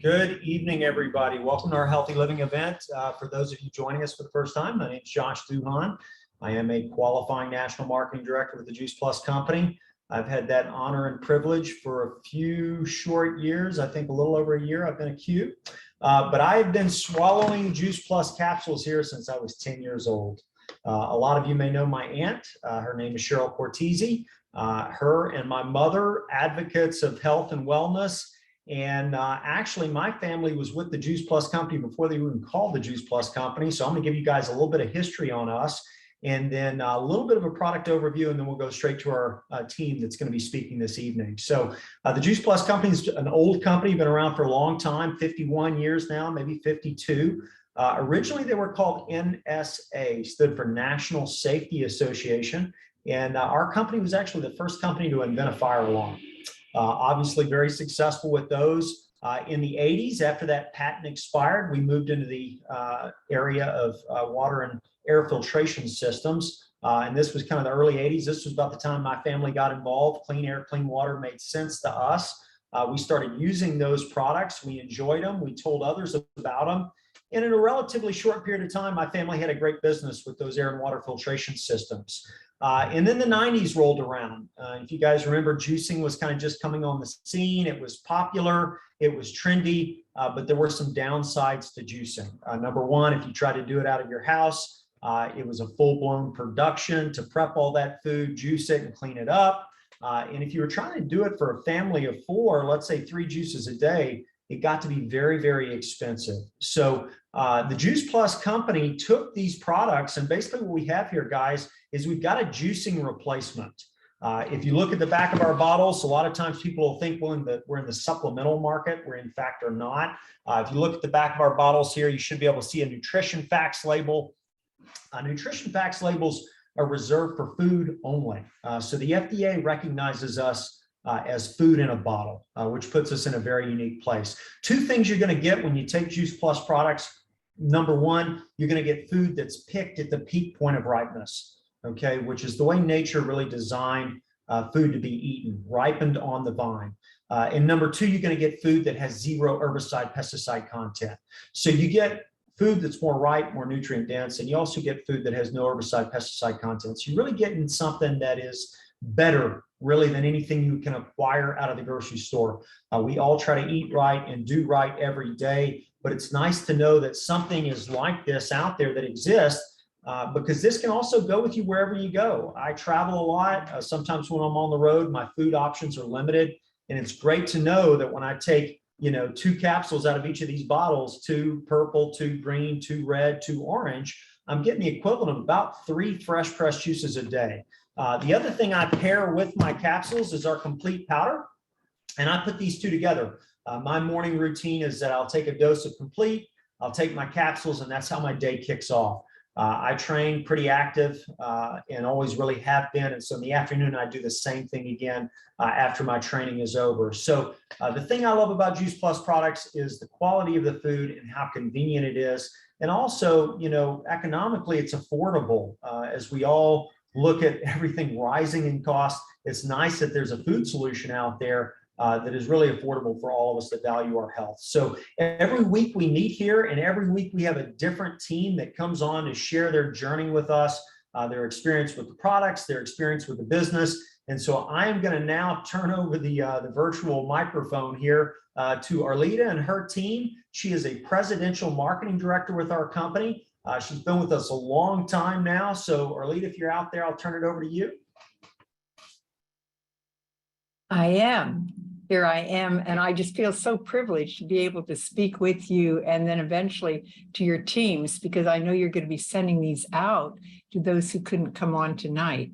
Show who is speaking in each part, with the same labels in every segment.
Speaker 1: Good evening, everybody. Welcome to our Healthy Living event. For those of you joining us for the first time, my name is Josh Duhan. I am a qualifying national marketing director with the Juice Plus company. I've had that honor and privilege for a few short years. I think a little over a year I've been a Q. But I've been swallowing Juice Plus capsules here since I was 10 years old. A lot of you may know my aunt. Her name is Cheryl Cortese. Her and my mother, advocates of health and wellness. And actually, my family was with the Juice Plus company before they were even called the Juice Plus company. So I'm going to give you guys a little bit of history on us, and then a little bit of a product overview, and then we'll go straight to our team that's going to be speaking this evening. So the Juice Plus company is an old company, been around for a long time, 51 years now, maybe 52. Originally, they were called NSA, stood for National Safety Association. And our company was actually the first company to invent a fire alarm. Obviously very successful with those. In the 80s, after that patent expired, we moved into the area of water and air filtration systems. And this was kind of the early 80s. This was about the time my family got involved. Clean air, clean water made sense to us. We started using those products. We enjoyed them. We told others about them. And in a relatively short period of time, my family had a great business with those air and water filtration systems. And then the 90s rolled around. If you guys remember, juicing was kind of just coming on the scene. It was popular, it was trendy, but there were some downsides to juicing. Number one, if you try to do it out of your house, it was a full-blown production to prep all that food, juice it, and clean it up. And if you were trying to do it for a family of four, let's say 3 juices a day, it got to be very, very expensive. So the Juice Plus company took these products, and basically what we have here, guys, is we've got a juicing replacement. If you look at the back of our bottles, a lot of times people will think we're in the supplemental market. We're in fact are not. If you look at the back of our bottles here, you should be able to see a nutrition facts label. Nutrition facts labels are reserved for food only. So the FDA recognizes us as food in a bottle, which puts us in a very unique place. 2 things you're going to get when you take Juice Plus products. Number one, you're going to get food that's picked at the peak point of ripeness, okay, which is the way nature really designed food to be eaten, ripened on the vine. And number 2, you're going to get food that has 0 herbicide, pesticide content. So you get food that's more ripe, more nutrient dense, and you also get food that has no herbicide, pesticide content. So you're really getting something that is better, really, than anything you can acquire out of the grocery store. We all try to eat right and do right every day, but it's nice to know that something is like this out there that exists, because this can also go with you wherever you go. I travel a lot. Sometimes when I'm on the road, my food options are limited, and it's great to know that when I take 2 capsules out of each of these bottles, 2 purple, 2 green, 2 red, 2 orange, I'm getting the equivalent of about 3 fresh pressed juices a day. The other thing I pair with my capsules is our complete powder, and I put these 2 together. My morning routine is that I'll take a dose of complete, I'll take my capsules, and that's how my day kicks off. I train pretty active and always really have been, and so in the afternoon I do the same thing again after my training is over. So the thing I love about Juice Plus products is the quality of the food and how convenient it is, and also, economically it's affordable. As we all look at everything rising in cost, it's nice that there's a food solution out there that is really affordable for all of us that value our health. So every week we meet here, and every week we have a different team that comes on to share their journey with us, their experience with the products, their experience with the business. And so I am going to now turn over the virtual microphone here to Arlita and her team. She is a presidential marketing director with our company. She's been with us a long time now. So Arlita, if you're out there, I'll turn it over to you.
Speaker 2: I am. Here I am, and I just feel so privileged to be able to speak with you and then eventually to your teams, because I know you're going to be sending these out to those who couldn't come on tonight.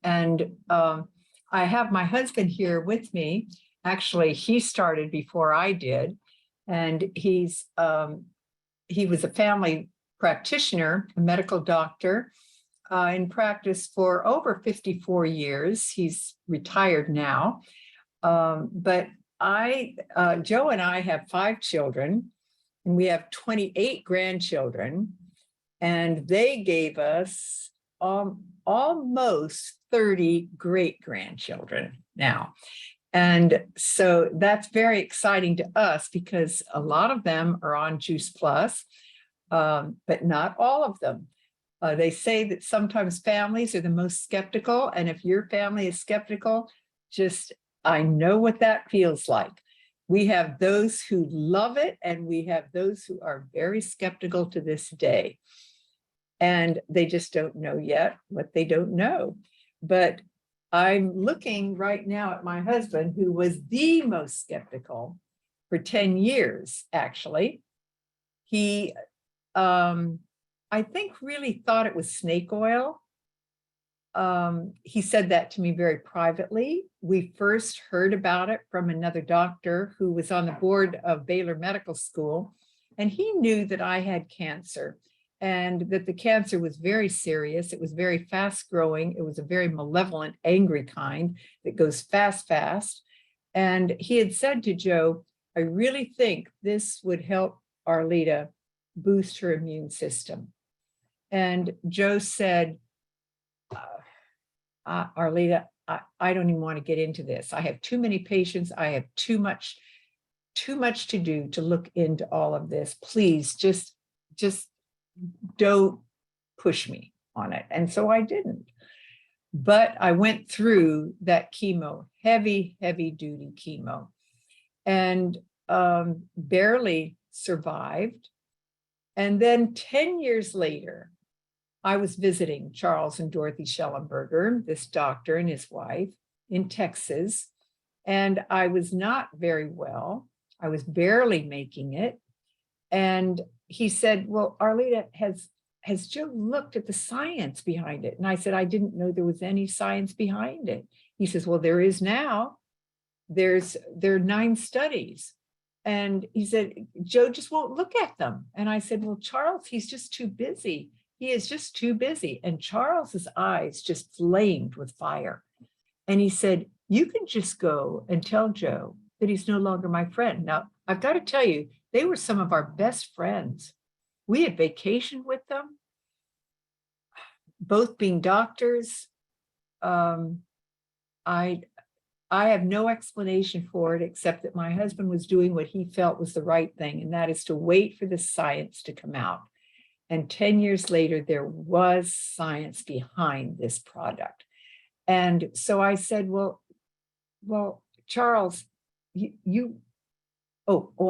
Speaker 2: And I have my husband here with me. Actually, he started before I did, and he was a family practitioner, a medical doctor, in practice for over 54 years. He's retired now. But Joe and I have 5 children, and we have 28 grandchildren, and they gave us almost 30 great grandchildren now. And so that's very exciting to us because a lot of them are on Juice Plus, but not all of them. They say that sometimes families are the most skeptical. And if your family is skeptical, I know what that feels like. We have those who love it, and we have those who are very skeptical to this day. And they just don't know yet what they don't know. But I'm looking right now at my husband, who was the most skeptical for 10 years, actually. He, I think, really thought it was snake oil. He said that to me very privately. We first heard about it from another doctor who was on the board of Baylor Medical School, and he knew that I had cancer and that the cancer was very serious. It was very fast growing. It was a very malevolent, angry kind that goes fast, fast. And he had said to Joe, I really think this would help Arlita boost her immune system. And Joe said, Arlita, I don't even want to get into this. I have too many patients. I have too much to do to look into all of this. Please just don't push me on it. And so I didn't. But I went through that chemo, heavy duty chemo, and barely survived. And then 10 years later, I was visiting Charles and Dorothy Schellenberger, this doctor and his wife, in Texas. And I was not very well. I was barely making it. And he said, well, Arlita, has Joe looked at the science behind it? And I said, I didn't know there was any science behind it. He says, well, there is now. There are 9 studies. And he said, Joe just won't look at them. And I said, well, Charles, he's just too busy. He is just too busy. And Charles's eyes just flamed with fire. And he said, you can just go and tell Joe that he's no longer my friend. Now, I've got to tell you, they were some of our best friends. We had vacationed with them, both being doctors. I have no explanation for it, except that my husband was doing what he felt was the right thing, and that is to wait for the science to come out. And 10 years later, there was science behind this product. And so I said, well, Charles, I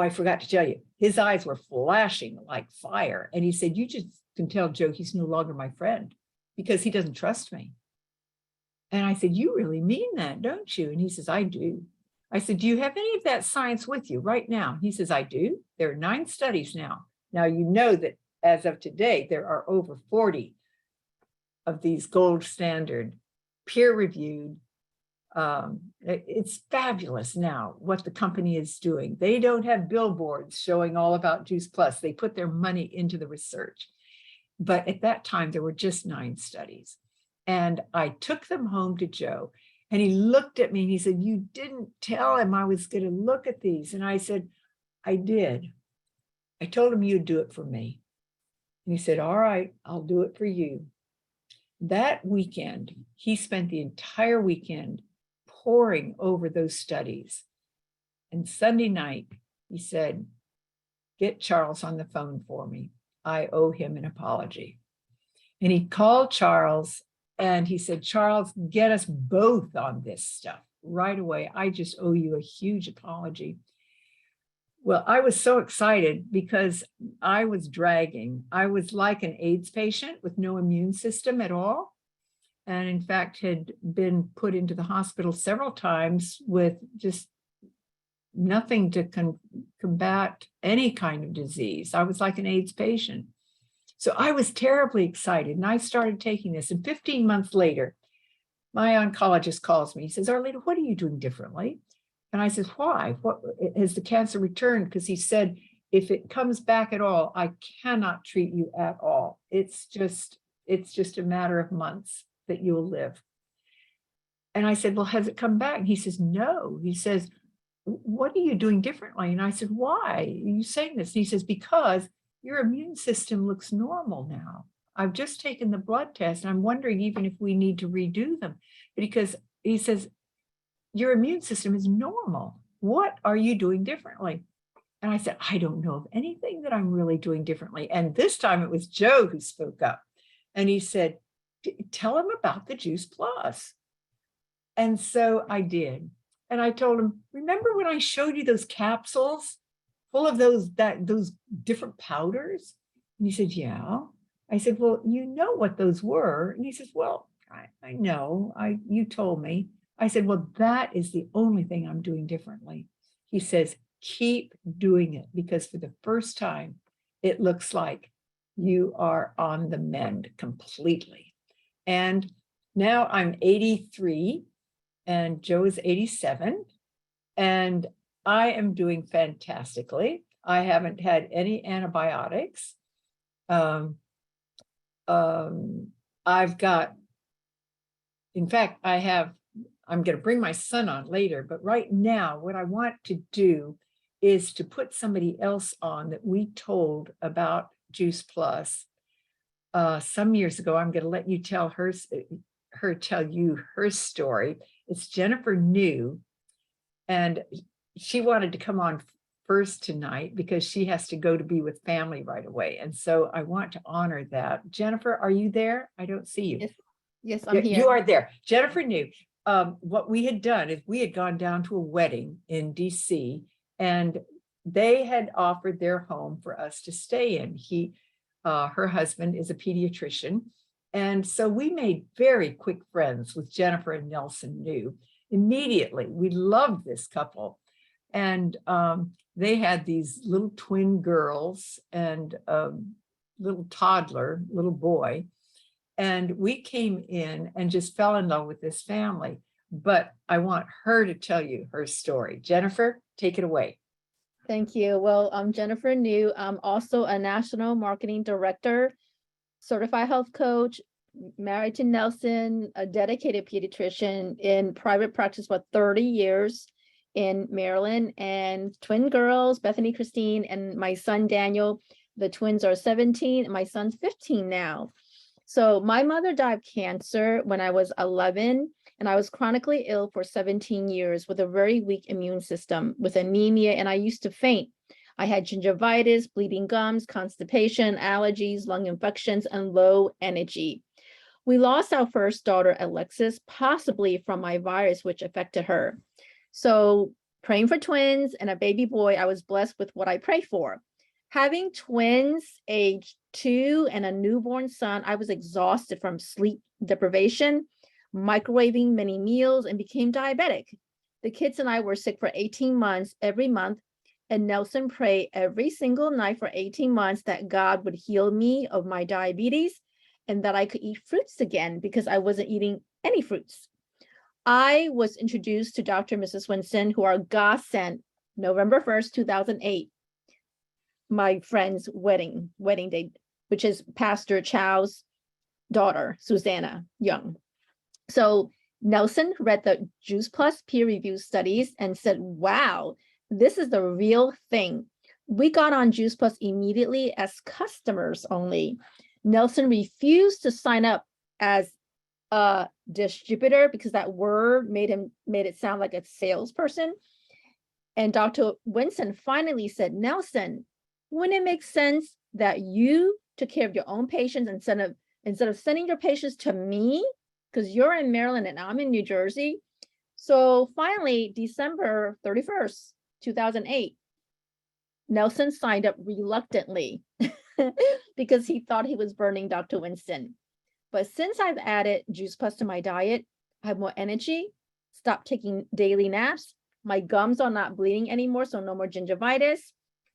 Speaker 2: forgot to tell you, his eyes were flashing like fire. And he said, you just can tell Joe he's no longer my friend because he doesn't trust me. And I said, you really mean that, don't you? And he says, I do. I said, do you have any of that science with you right now? He says, I do. There are 9 studies now. Now, you know that as of today, there are over 40 of these gold standard, peer-reviewed. It's fabulous now what the company is doing. They don't have billboards showing all about Juice Plus. They put their money into the research. But at that time, there were just 9 studies. And I took them home to Joe, and he looked at me and he said, you didn't tell him I was going to look at these. And I said, I did. I told him you'd do it for me. And he said, all right, I'll do it for you. That weekend, he spent the entire weekend poring over those studies. And Sunday night, he said, get Charles on the phone for me. I owe him an apology. And he called Charles and he said, Charles, get us both on this stuff right away. I just owe you a huge apology. Well, I was so excited because I was dragging. I was like an AIDS patient with no immune system at all. And in fact, had been put into the hospital several times with just nothing to combat any kind of disease. I was like an AIDS patient. So I was terribly excited, and I started taking this. And 15 months later, my oncologist calls me. He says, Arlita, what are you doing differently? And I said, why? What has the cancer returned? Because he said, if it comes back at all, I cannot treat you at all. It's just a matter of months that you'll live. And I said, well, has it come back? And he says, no. He says, what are you doing differently? And I said, why are you saying this? And he says, because your immune system looks normal now. I've just taken the blood test, and I'm wondering even if we need to redo them. Because he says, your immune system is normal. What are you doing differently? And I said, I don't know of anything that I'm really doing differently. And this time it was Joe who spoke up. And he said, tell him about the Juice Plus. And so I did. And I told him, remember when I showed you those capsules full of those different powders? And he said, yeah. I said, well, you know what those were. And he says, well, I know, you told me. I said, well, that is the only thing I'm doing differently. He says, keep doing it, because for the first time, it looks like you are on the mend completely. And now I'm 83 and Joe is 87, and I am doing fantastically. I haven't had any antibiotics. I've got, in fact, I'm going to bring my son on later, but right now, what I want to do is to put somebody else on that we told about Juice Plus some years ago. I'm going to let you tell her story. It's Jennifer New, and she wanted to come on first tonight because she has to go to be with family right away. And so I want to honor that. Jennifer, are you there? I don't see you.
Speaker 3: Yes, I'm here.
Speaker 2: You are there. Jennifer New. What we had done is we had gone down to a wedding in DC, and they had offered their home for us to stay in. Her husband is a pediatrician. And so we made very quick friends with Jennifer and Nelson New. Immediately, we loved this couple. And they had these little twin girls and a little toddler, little boy. And we came in and just fell in love with this family. But I want her to tell you her story. Jennifer, take it away.
Speaker 3: Thank you. Well, I'm Jennifer New. I'm also a national marketing director, certified health coach, married to Nelson, a dedicated pediatrician in private practice for 30 years in Maryland, and twin girls, Bethany, Christine, and my son, Daniel. The twins are 17 and my son's 15 now. So my mother died of cancer when I was 11, and I was chronically ill for 17 years with a very weak immune system, with anemia, and I used to faint. I had gingivitis, bleeding gums, constipation, allergies, lung infections, and low energy. We lost our first daughter, Alexis, possibly from my virus, which affected her. So praying for twins and a baby boy, I was blessed with what I pray for. Having twins, age 2, and a newborn son, I was exhausted from sleep deprivation, microwaving many meals, and became diabetic. The kids and I were sick for 18 months every month, and Nelson prayed every single night for 18 months that God would heal me of my diabetes and that I could eat fruits again, because I wasn't eating any fruits. I was introduced to Dr. and Mrs. Winston, who are godsend, November 1st, 2008. My friend's wedding day, which is Pastor Chow's daughter, Susanna Young. So Nelson read the Juice Plus peer review studies and said, wow, this is the real thing. We got on Juice Plus immediately as customers only. Nelson refused to sign up as a distributor because that word made it sound like a salesperson. And Dr. Winston finally said, Nelson, wouldn't it make sense that you took care of your own patients instead of sending your patients to me, because you're in Maryland and I'm in New Jersey? So finally, December 31st, 2008, Nelson signed up reluctantly because he thought he was burning Dr. Winston. But since I've added Juice Plus to my diet, I have more energy, stopped taking daily naps, my gums are not bleeding anymore, so no more gingivitis,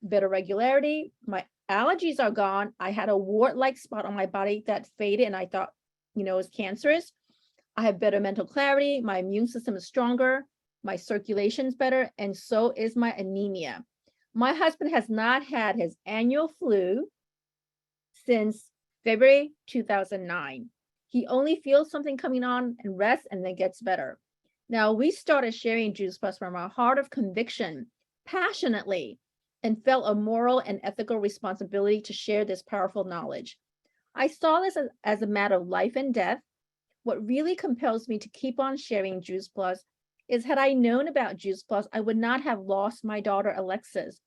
Speaker 3: better regularity, my allergies are gone. I had a wart-like spot on my body that faded and I thought, it was cancerous. I have better mental clarity, my immune system is stronger, my circulation's better, and so is my anemia. My husband has not had his annual flu since February 2009. He only feels something coming on and rests and then gets better. Now, we started sharing Juice Plus from our heart of conviction, passionately, and felt a moral and ethical responsibility to share this powerful knowledge. I saw this as a matter of life and death. What really compels me to keep on sharing Juice Plus is had I known about Juice Plus, I would not have lost my daughter, Alexis.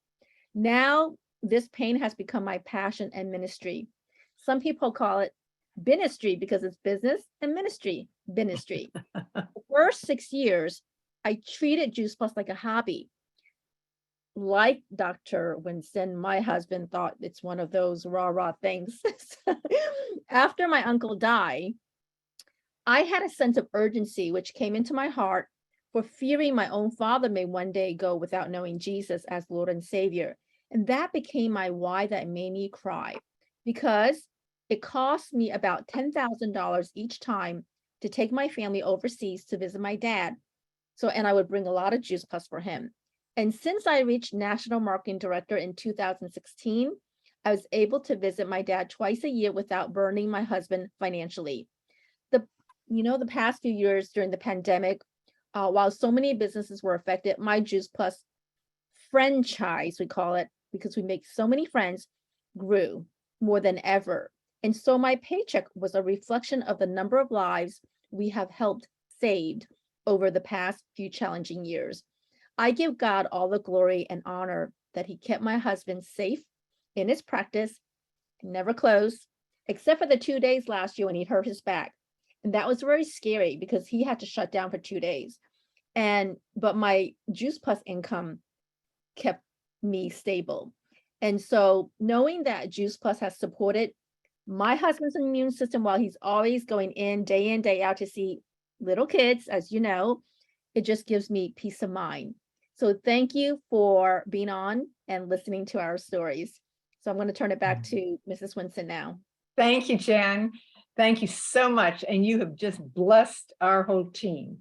Speaker 3: Now, this pain has become my passion and ministry. Some people call it ministry because it's business and ministry. The first 6 years, I treated Juice Plus like a hobby. Like Dr. Winston, my husband thought it's one of those rah-rah things. After my uncle died, I had a sense of urgency which came into my heart for fearing my own father may one day go without knowing Jesus as Lord and Savior. And that became my why that made me cry, because it cost me about $10,000 each time to take my family overseas to visit my dad. So, and I would bring a lot of Juice Plus for him. And since I reached National Marketing Director in 2016, I was able to visit my dad twice a year without burning my husband financially. The past few years during the pandemic, while so many businesses were affected, my Juice Plus franchise, we call it, because we make so many friends, grew more than ever. And so my paycheck was a reflection of the number of lives we have helped saved over the past few challenging years. I give God all the glory and honor that he kept my husband safe in his practice, never closed, except for the 2 days last year when he hurt his back. And that was very scary because he had to shut down for 2 days. But my Juice Plus income kept me stable. And so knowing that Juice Plus has supported my husband's immune system while he's always going in, day out to see little kids, as you know, it just gives me peace of mind. So thank you for being on and listening to our stories. So I'm going to turn it back to Mrs. Winston now.
Speaker 2: Thank you, Jen. Thank you so much. And you have just blessed our whole team,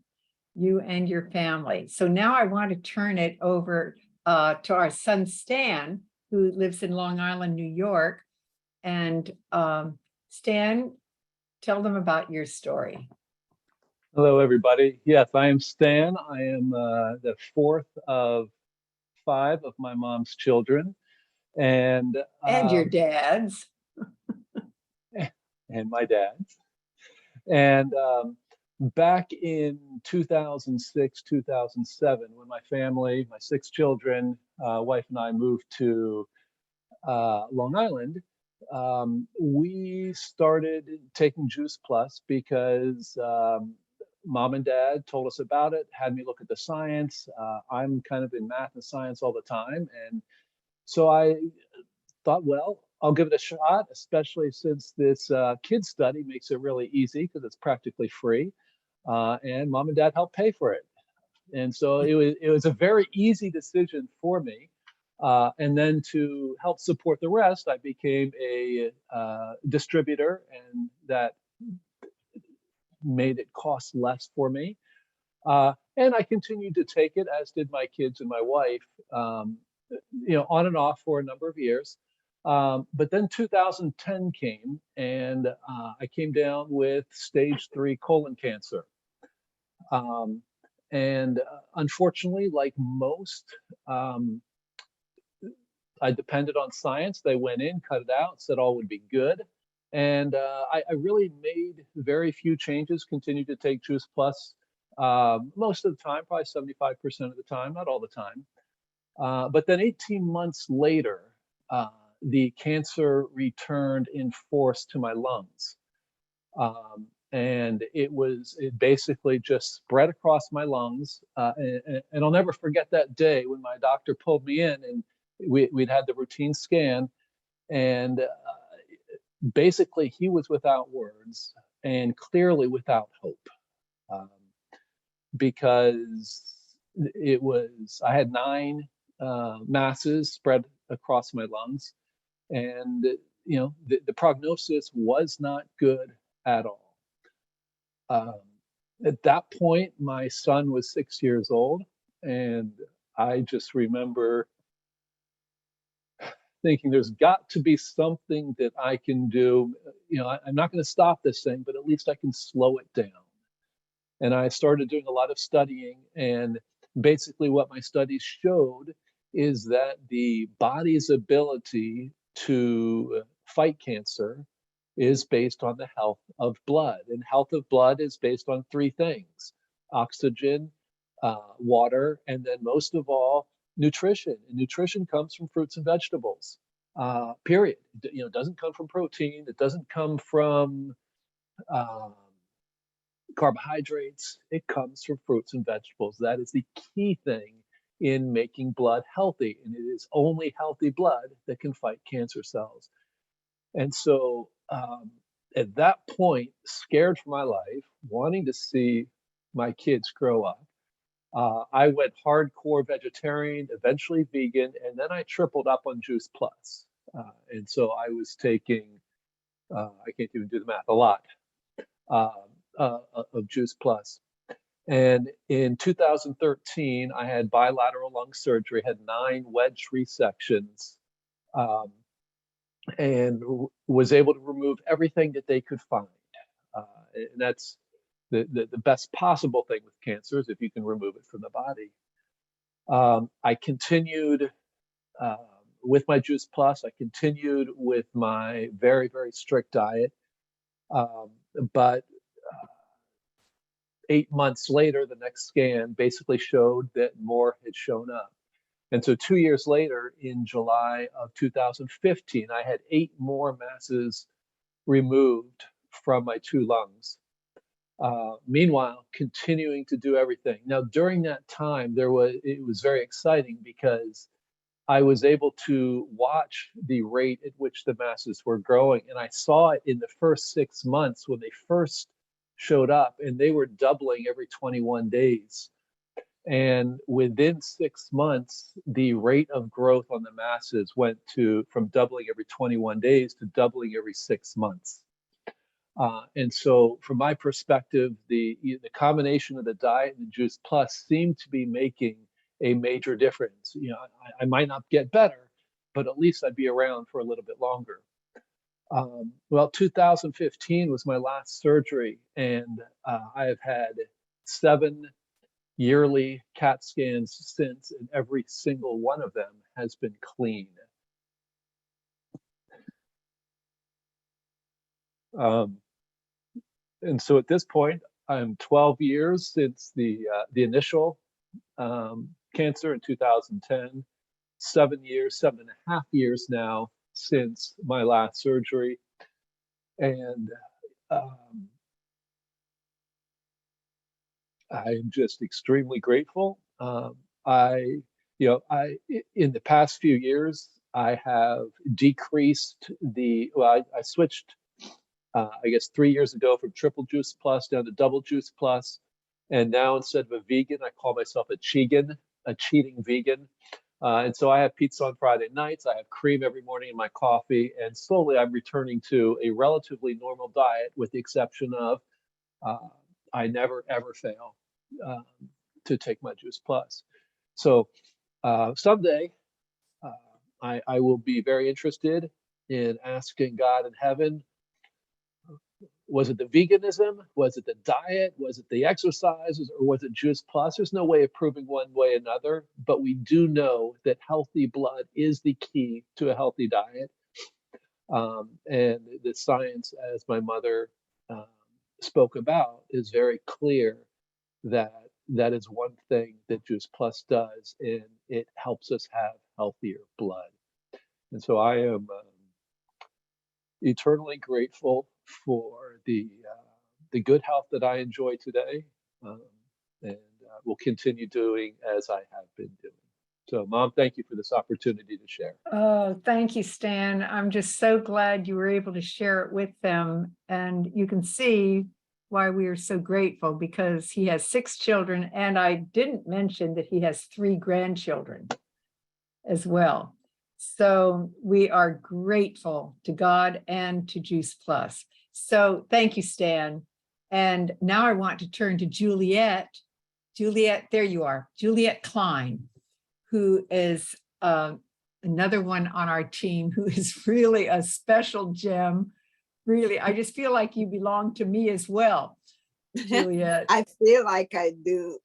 Speaker 2: you and your family. So now I want to turn it over to our son, Stan, who lives in Long Island, New York. And Stan, tell them about your story.
Speaker 4: Hello, everybody. Yes, I am Stan. I am the fourth of 5 of my mom's children. And
Speaker 2: your dad's.
Speaker 4: And my dad's. And back in 2006, 2007, when my family, my 6 children, wife and I moved to Long Island, we started taking Juice Plus because Mom and Dad told us about it, had me look at the science. I'm kind of in math and science all the time. And so I thought, well, I'll give it a shot, especially since this kids study makes it really easy because it's practically free. And Mom and Dad helped pay for it. And so it was a very easy decision for me. And then to help support the rest, I became a distributor, and that made it cost less for me. And I continued to take it, as did my kids and my wife, on and off for a number of years. But then 2010 came, and I came down with stage 3 colon cancer. And unfortunately, like most, I depended on science. They went in, cut it out, said all would be good. And I really made very few changes, continued to take Juice Plus most of the time, probably 75% of the time, not all the time. But then 18 months later, the cancer returned in force to my lungs. And it basically just spread across my lungs. And I'll never forget that day when my doctor pulled me in, and we'd had the routine scan, and basically he was without words and clearly without hope, because I had 9 masses spread across my lungs, and the prognosis was not good at all. At that point, my son was 6 years old, and I just remember thinking there's got to be something that I can do. I'm not going to stop this thing, but at least I can slow it down. And I started doing a lot of studying, and basically what my studies showed is that the body's ability to fight cancer is based on the health of blood. And health of blood is based on 3 things: oxygen, water, and then most of all, nutrition. And nutrition comes from fruits and vegetables. Period. It doesn't come from protein. It doesn't come from carbohydrates. It comes from fruits and vegetables. That is the key thing in making blood healthy, and it is only healthy blood that can fight cancer cells. And so at that point, scared for my life, wanting to see my kids grow up, I went hardcore vegetarian, eventually vegan, and then I tripled up on Juice Plus. And so I was taking, I can't even do the math, a lot of Juice Plus. And in 2013, I had bilateral lung surgery, had 9 wedge resections, and was able to remove everything that they could find. And that's the best possible thing with cancer, is if you can remove it from the body. I continued with my Juice Plus. I continued with my very, very strict diet. But 8 months later, the next scan basically showed that more had shown up. And so 2 years later, in July of 2015, I had 8 more masses removed from my 2 lungs. Meanwhile, continuing to do everything. Now, during that time, it was very exciting because I was able to watch the rate at which the masses were growing. And I saw it in the first 6 months when they first showed up, and they were doubling every 21 days. And within 6 months, the rate of growth on the masses went from doubling every 21 days to doubling every 6 months. And so from my perspective, the combination of the diet and the Juice Plus seemed to be making a major difference. I might not get better, but at least I'd be around for a little bit longer. Well, 2015 was my last surgery, and I have had 7 yearly CAT scans since, and every single one of them has been clean. And so at this point, I'm 12 years since the initial cancer in 2010, 7.5 years now since my last surgery. And I'm just extremely grateful. In the past few years, I have decreased I switched, I guess 3 years ago, from triple Juice Plus down to double Juice Plus. And now, instead of a vegan, I call myself a cheating vegan. And so I have pizza on Friday nights. I have cream every morning in my coffee. And slowly I'm returning to a relatively normal diet, with the exception of I never, ever fail to take my Juice Plus. So someday I will be very interested in asking God in heaven, was it the veganism? Was it the diet? Was it the exercises? Or was it Juice Plus? There's no way of proving one way or another, but we do know that healthy blood is the key to a healthy diet. And the science, as my mother spoke about, is very clear that that is one thing that Juice Plus does, and it helps us have healthier blood. And so I am eternally grateful for the good health that I enjoy today, and will continue doing as I have been doing. So, Mom, thank you for this opportunity to share.
Speaker 2: Oh, thank you, Stan. I'm just so glad you were able to share it with them. And you can see why we are so grateful, because he has 6 children, and I didn't mention that he has 3 grandchildren as well. So we are grateful to God and to Juice Plus. So thank you, Stan. And now I want to turn to Juliet. Juliet, there you are. Juliet Cline, who is another one on our team who is really a special gem. Really, I just feel like you belong to me as well, Juliet.
Speaker 5: I feel like I do,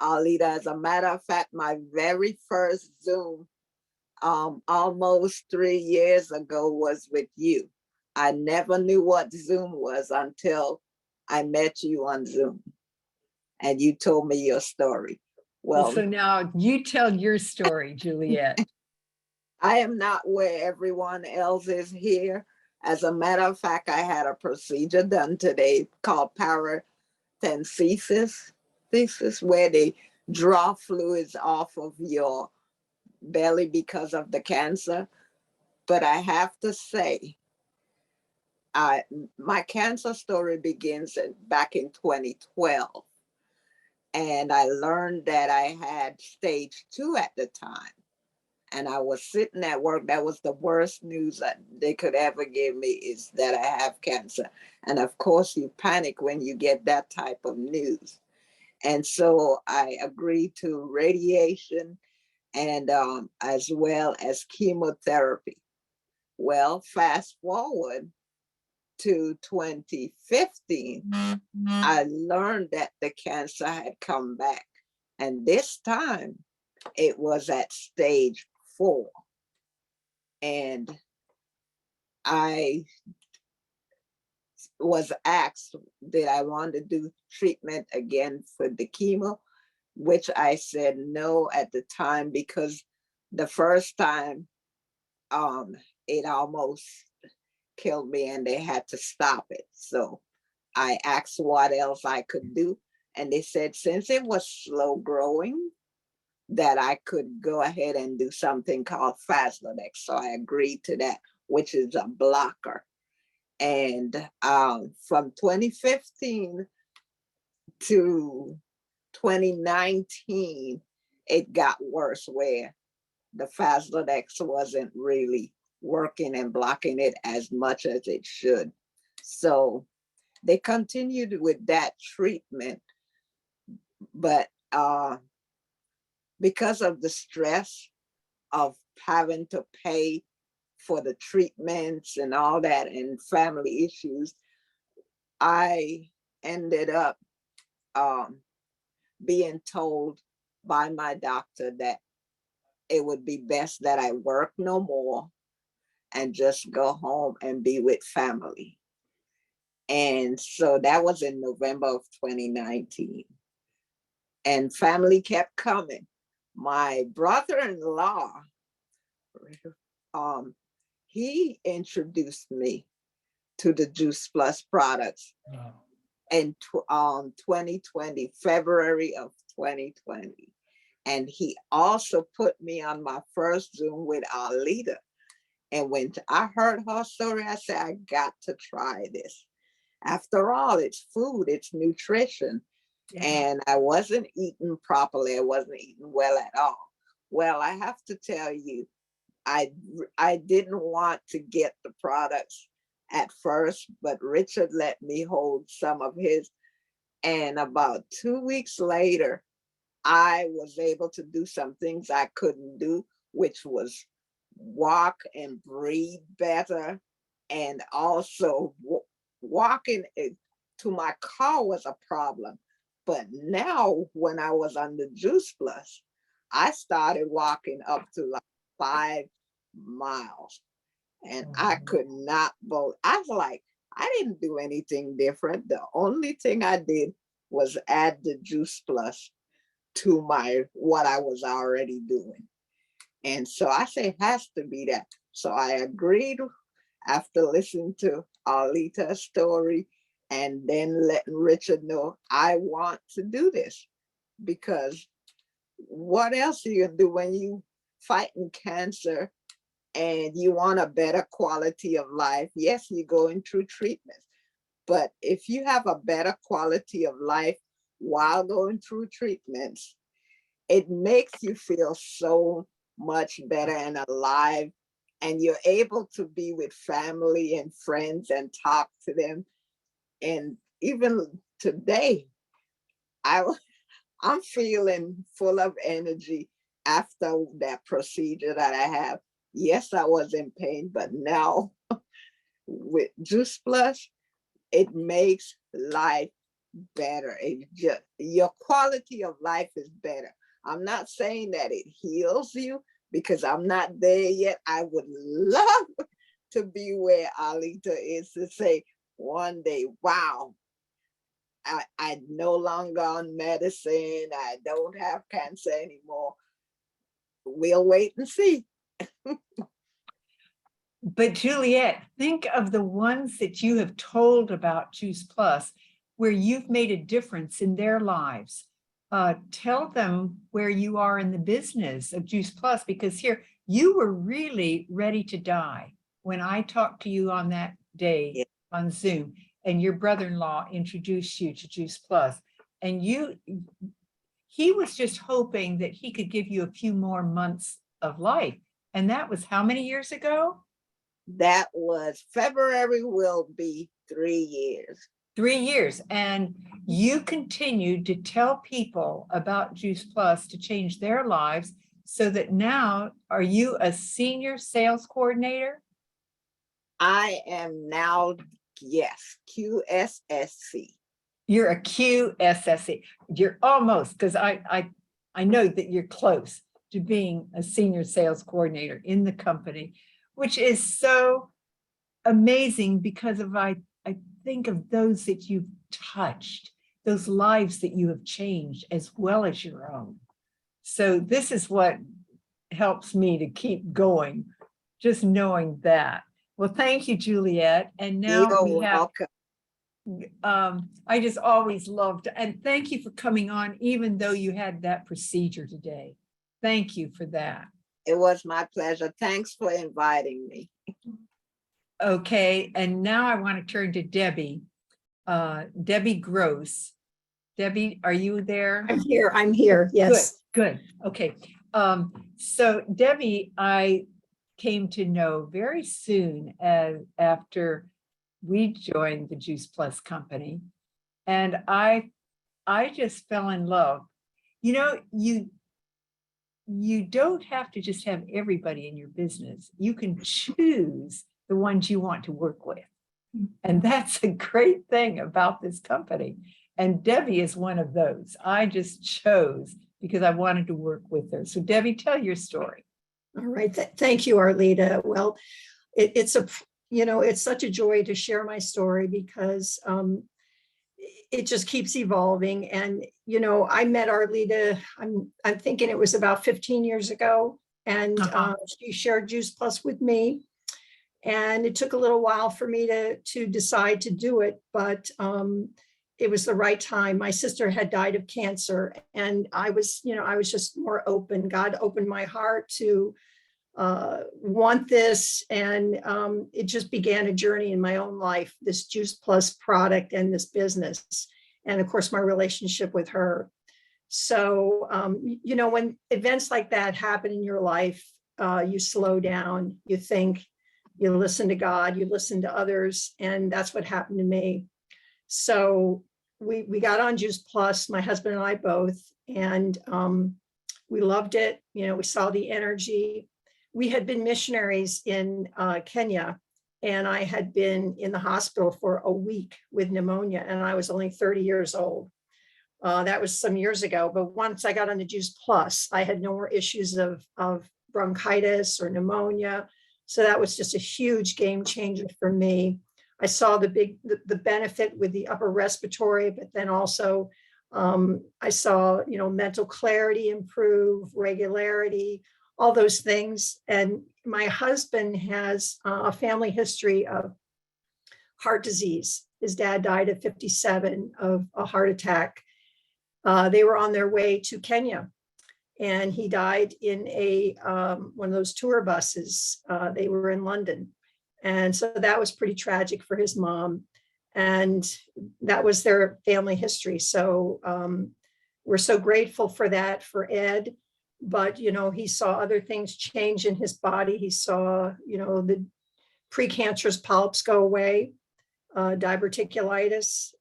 Speaker 5: Arlita. As a matter of fact, my very first Zoom almost 3 years ago was with you. I never knew what Zoom was until I met you on Zoom. and you told me your story.
Speaker 2: Well,
Speaker 5: Well,
Speaker 2: so now you tell your story, Juliet.
Speaker 5: I am not where everyone else is here. As a matter of fact, I had a procedure done today called paracentesis, where they draw fluids off of your belly because of the cancer. But I have to say, my cancer story begins back in 2012. And I learned that I had stage 2 at the time. And I was sitting at work. That was the worst news that they could ever give me, is that I have cancer. And of course, you panic when you get that type of news. And so I agreed to radiation and as well as chemotherapy. Well, fast forward to 2015, I learned that the cancer had come back. And this time it was at stage 4. And I was asked, did I want to do treatment again for the chemo, which I said no at the time, because the first time it almost killed me and they had to stop it. So I asked what else I could do. And they said, since it was slow growing, that I could go ahead and do something called Faslodex. So I agreed to that, which is a blocker. And from 2015 to 2019, it got worse, where the Faslodex wasn't really working and blocking it as much as it should. So they continued with that treatment, but because of the stress of having to pay for the treatments and all that and family issues, I ended up being told by my doctor that it would be best that I work no more and just go home and be with family. And so that was in November of 2019. And family kept coming. My brother-in-law, he introduced me to the Juice Plus products in 2020, February of 2020. And he also put me on my first Zoom with Arlita. And when I heard her story, I said, I got to try this. After all, it's food, it's nutrition. Yeah. And I wasn't eating properly. I wasn't eating well at all. Well, I have to tell you, I didn't want to get the products at first, but Richard let me hold some of his. And about 2 weeks later, I was able to do some things I couldn't do, which was walk and breathe better. And also walking to my car was a problem. But now when I was on the Juice Plus, I started walking up to like 5 miles. And I could not vote. I was like, I didn't do anything different. The only thing I did was add the Juice Plus to what I was already doing. And so I say it has to be that. So I agreed after listening to Arlita's story and then letting Richard know I want to do this, because what else are you gonna do when you fighting cancer and you want a better quality of life? Yes, you're going through treatments, but if you have a better quality of life while going through treatments, it makes you feel so much better and alive, and you're able to be with family and friends and talk to them. And even today, I'm feeling full of energy after that procedure that I have. Yes, I was in pain, but now with Juice Plus, it makes life better. Your quality of life is better. I'm not saying that it heals you, because I'm not there yet. I would love to be where Arlita is, to say one day, wow, I no longer on medicine. I don't have cancer anymore. We'll wait and see.
Speaker 2: But Juliet, think of the ones that you have told about Juice Plus, where you've made a difference in their lives. Tell them where you are in the business of Juice Plus, because here you were really ready to die when I talked to you on that day on Zoom, and your brother-in-law introduced you to Juice Plus, and he was just hoping that he could give you a few more months of life. And that was how many years ago?
Speaker 5: That was February, will be 3 years.
Speaker 2: 3 years. And you continued to tell people about Juice Plus to change their lives, so that now, are you a senior sales coordinator?
Speaker 5: I am now, yes, QSSC.
Speaker 2: You're a QSSC. You're almost, because I know that you're close to being a senior sales coordinator in the company, which is so amazing because of I think of those that you've touched, those lives that you have changed as well as your own. So this is what helps me to keep going, just knowing that. Well, thank you, Juliet. And now
Speaker 5: You're
Speaker 2: we have,
Speaker 5: welcome.
Speaker 2: I just always loved, and thank you for coming on, even though you had that procedure today. Thank you for that.
Speaker 5: It was my pleasure. Thanks for inviting me.
Speaker 2: Okay, and now I want to turn to Debbie. Debbie Gross. Debbie, are you there?
Speaker 6: I'm here, yes.
Speaker 2: Good, okay. So Debbie, I came to know very soon after we joined the Juice Plus company, and I just fell in love. You know, you don't have to just have everybody in your business. You can choose the ones you want to work with. And that's a great thing about this company. And Debbie is one of those. I just chose because I wanted to work with her. So Debbie, tell your story.
Speaker 6: All right, thank you, Arlita. Well, it's such a joy to share my story because it just keeps evolving. And, I met Arlita, I'm thinking it was about 15 years ago, and she shared Juice Plus with me. And it took a little while for me to decide to do it, but it was the right time. My sister had died of cancer, and I was just more open. God opened my heart to want this, and it just began a journey in my own life, this Juice Plus product and this business, and of course my relationship with her. So when events like that happen in your life, you slow down, you think, you listen to God, you listen to others, and that's what happened to me. So we got on Juice Plus, my husband and I both, and we loved it. We saw the energy. We had been missionaries in Kenya, and I had been in the hospital for a week with pneumonia, and I was only 30 years old. That was some years ago, but once I got on the Juice Plus, I had no more issues of bronchitis or pneumonia. So that was just a huge game changer for me. I saw the benefit with the upper respiratory, but then also I saw, mental clarity improve, regularity, all those things. And my husband has a family history of heart disease. His dad died at 57 of a heart attack. They were on their way to Kenya, and he died in one of those tour buses. They were in London. And so that was pretty tragic for his mom. And that was their family history. So we're so grateful for that, for Ed. But, he saw other things change in his body. He saw, the precancerous polyps go away, diverticulitis,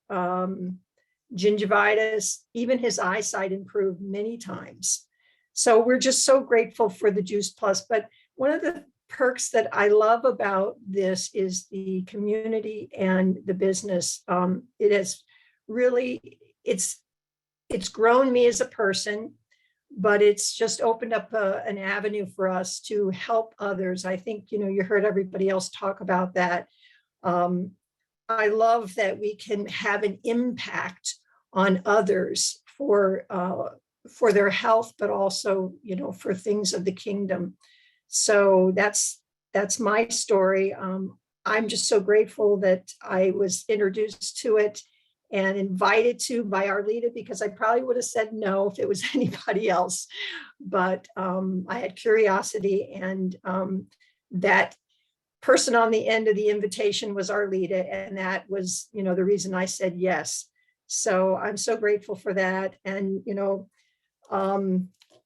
Speaker 6: gingivitis, even his eyesight improved many times. So we're just so grateful for the Juice Plus. But one of the perks that I love about this is the community and the business. It has really, it's grown me as a person, but it's just opened up an avenue for us to help others. I think, you heard everybody else talk about that. I love that we can have an impact on others for their health, but also, for things of the kingdom. So that's my story. I'm just so grateful that I was introduced to it and invited to by Arlita, because I probably would have said no if it was anybody else. But I had curiosity, and that person on the end of the invitation was Arlita, and that was, the reason I said yes. So I'm so grateful for that. And,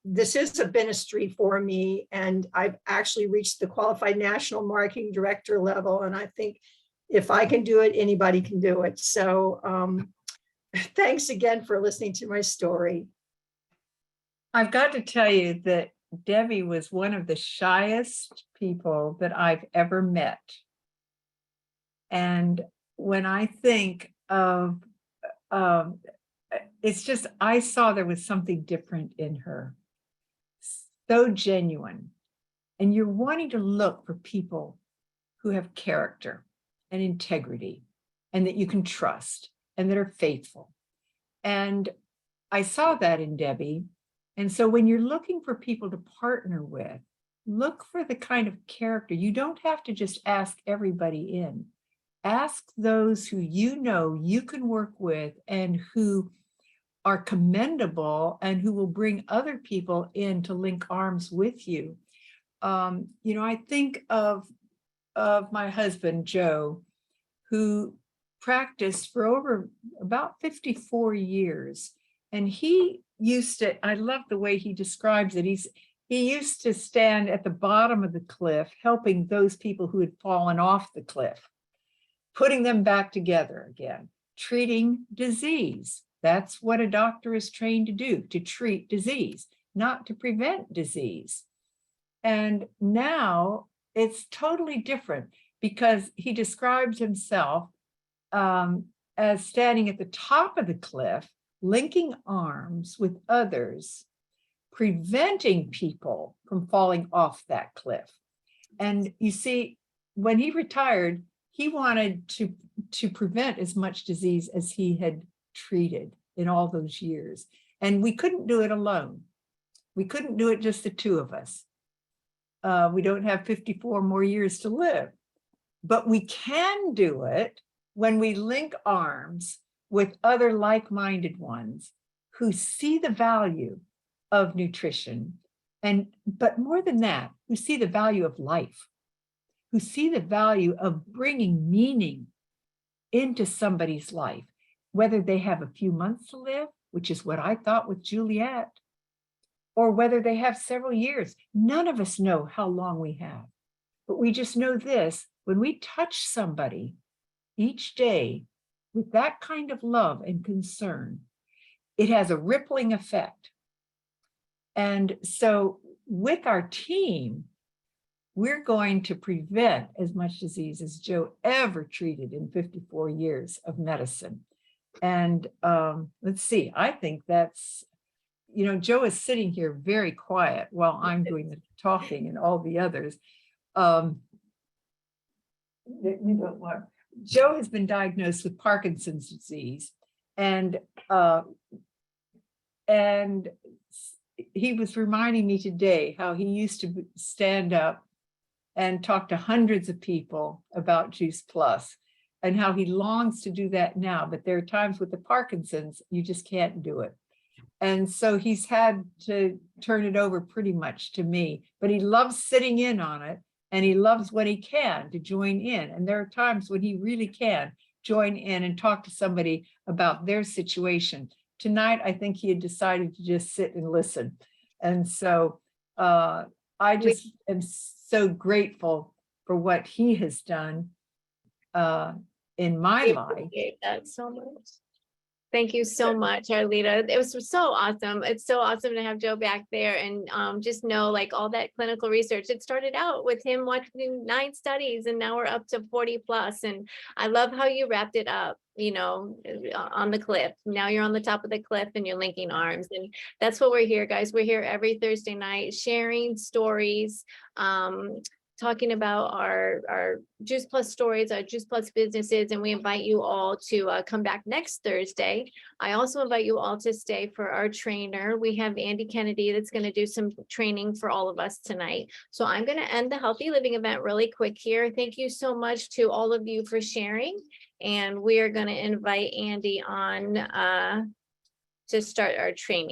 Speaker 6: this is a ministry for me, and I've actually reached the qualified national marketing director level. And I think if I can do it, anybody can do it. So thanks again for listening to my story.
Speaker 2: I've got to tell you that Debby was one of the shyest people that I've ever met. And when I think of, it's just, I saw there was something different in her. So genuine. And you're wanting to look for people who have character and integrity, and that you can trust, and that are faithful. And I saw that in Debby. And so when you're looking for people to partner with, look for the kind of character. You don't have to just ask everybody in. Ask those who you can work with, and who are commendable, and who will bring other people in to link arms with you. I think of my husband, Joe, who practiced for over about 54 years. And he used to, I love the way he describes it. He used to stand at the bottom of the cliff, helping those people who had fallen off the cliff, putting them back together again, treating disease. That's what a doctor is trained to do, to treat disease, not to prevent disease. And now it's totally different, because he describes himself as standing at the top of the cliff, linking arms with others, preventing people from falling off that cliff. And you see, when he retired, he wanted to prevent as much disease as he had treated in all those years. And we couldn't do it alone. We couldn't do it just the two of us. We don't have 54 more years to live, but we can do it when we link arms with other like-minded ones who see the value of nutrition, but more than that, who see the value of life, who see the value of bringing meaning into somebody's life, whether they have a few months to live, which is what I thought with Juliet, or whether they have several years. None of us know how long we have, but we just know this: when we touch somebody each day with that kind of love and concern, it has a rippling effect. And so with our team, we're going to prevent as much disease as Joe ever treated in 54 years of medicine. And let's see, I think that's, Joe is sitting here very quiet while I'm doing the talking, and all the others. Joe has been diagnosed with Parkinson's disease, and he was reminding me today how he used to stand up and talk to hundreds of people about Juice Plus, and how he longs to do that now. But there are times with the Parkinson's, you just can't do it. And so he's had to turn it over pretty much to me, but he loves sitting in on it, and he loves when he can to join in. And there are times when he really can join in and talk to somebody about their situation. Tonight, I think he had decided to just sit and listen. And so I just am so grateful for what he has done in my life.
Speaker 7: Appreciate that so much. Thank you so much, Arlita. It was so awesome. It's so awesome to have Joe back there, and just know, like, all that clinical research. It started out with him watching 9 studies, and now we're up to 40 plus. And I love how you wrapped it up, on the cliff. Now you're on the top of the cliff and you're linking arms. And that's what we're here, guys. We're here every Thursday night sharing stories, talking about our Juice Plus stories, our Juice Plus businesses, and we invite you all to come back next Thursday. I also invite you all to stay for our trainer. We have Andy Kennedy that's going to do some training for all of us tonight. So I'm going to end the Healthy Living event really quick here. Thank you so much to all of you for sharing. And we are going to invite Andy on to start our training.